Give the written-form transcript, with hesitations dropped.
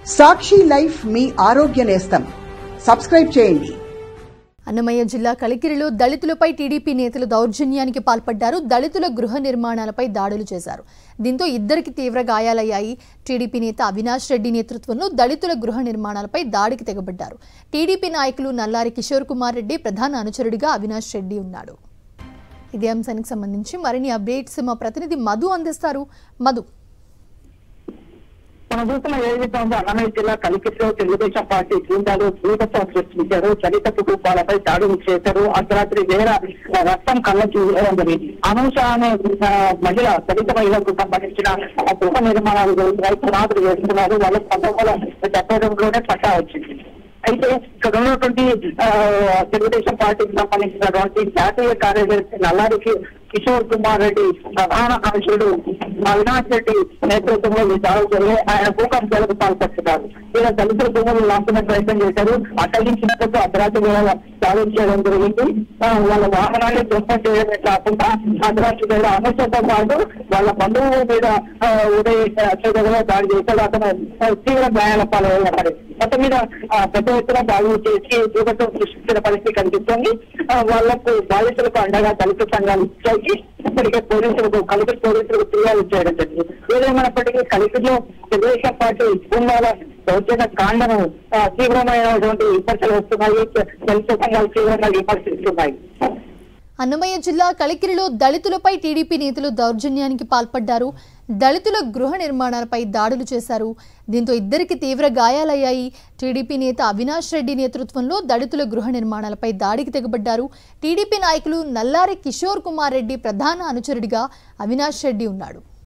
సాక్షి life మీ ఆరోగ్య నేస్తం. Subscribe చేయండి. అన్నమయ్య జిల్లా కలికిరిలో దళితులపై టీడీపీ నేతలు దౌర్జన్యానికి పాల్పడ్డారు. దళితుల గృహ నిర్మాణాలపై దాడులు చేశారు. దీంతో ఇద్దరికి తీవ్ర గాయాలయ్యాయి. టీడీపీ నేత అవినాష్ రెడ్డి నేతృత్వంలో దళితుల గృహ నిర్మాణాలపై దాడికి తెగబడ్డారు. టీడీపీ నాయకులు నల్లారి కిషోర్ కుమార్ రెడ్డి ప్రధాన అనుచరుడిగా అవినాష్ రెడ్డి ఉన్నాడు. ఇదే అంశానికి సంబంధించి మరిన్ని అప్డేట్స్ మా ప్రతినిధి మధు అందిస్తారు. మధు, మనం చూస్తున్న ఏదైతే ఉందో అన్నమయ్య జిల్లా కలికిరిలో తెలుగుదేశం పార్టీ బృందాలు భూకత్వం సృష్టించారు. దళిత కుటుంబాలపై దాడులు చేశారు. అర్ధరాత్రి వేర రక్తం కళ్ళకి అనూష అనే మహిళ దళిత మహిళకు సంబంధించిన గృహ నిర్మాణాలు రైతు చేస్తున్నారు. వాళ్ళకి 1972లోనే పట్టా వచ్చింది. అయితే ఇక్కడ ఉన్నటువంటి తెలుగుదేశం పార్టీకి సంబంధించినటువంటి జాతీయ కార్యదర్శి నల్లారి కిషోర్ కుమార్ రెడ్డి ప్రధాన అనుచరుడు అవినాష్ రెడ్డి నేతృత్వంలో ఈ దాడులు జరిగాయి. ఆయన భూకంపాలకు పాల్పడుతున్నారు. ఇలా దళితుల భూములు లాక్కునే ప్రయత్నం చేశారు. అడ్డగించినందుకు అర్ధరాత్రి వేళ దాడులు చేయడం జరిగింది. వాళ్ళ వాహనాన్ని ధ్వంసం చేయడమే కాకుండా అర్ధరాత్రి వేళ అనుచరులతో పాటు వాళ్ళ బంధువుల మీద ఉదయ దాడి చేశాడు. అతను తీవ్ర గాయాల పాలయ్యారు. మొత్తం మీద పెద్ద ఎత్తున దాడులు చేసి భూకత్వం సృష్టించిన పరిస్థితి కనిపిస్తోంది. వాళ్లకు బాధితులకు అండగా దళిత సంఘాలు ఇచ్చాయి. ఇప్పటికే కలిపి పోలీసులకు ఫిర్యాదు చేయడం జరిగింది. ఏదేమైనప్పటికీ కలిపిలో తెలుగుదేశం పార్టీ బృందాల దౌర్జన్య కాండను తీవ్రమైనటువంటి విమర్శలు వస్తున్నాయి. దళిత సంఘాలు తీవ్రంగా విమర్శిస్తున్నాయి. అన్నమయ్య జిల్లా కలికిరిలో దళితులపై టీడీపీ నేతలు దౌర్జన్యానికి పాల్పడ్డారు. దళితుల గృహ నిర్మాణాలపై దాడులు చేశారు. దీంతో ఇద్దరికి తీవ్ర గాయాలయ్యాయి. టీడీపీ నేత అవినాష్ రెడ్డి నేతృత్వంలో దళితుల గృహ నిర్మాణాలపై దాడికి తెగబడ్డారు. టీడీపీ నాయకులు నల్లారి కిషోర్ కుమార్ రెడ్డి ప్రధాన అనుచరుడిగా అవినాష్ రెడ్డి ఉన్నాడు.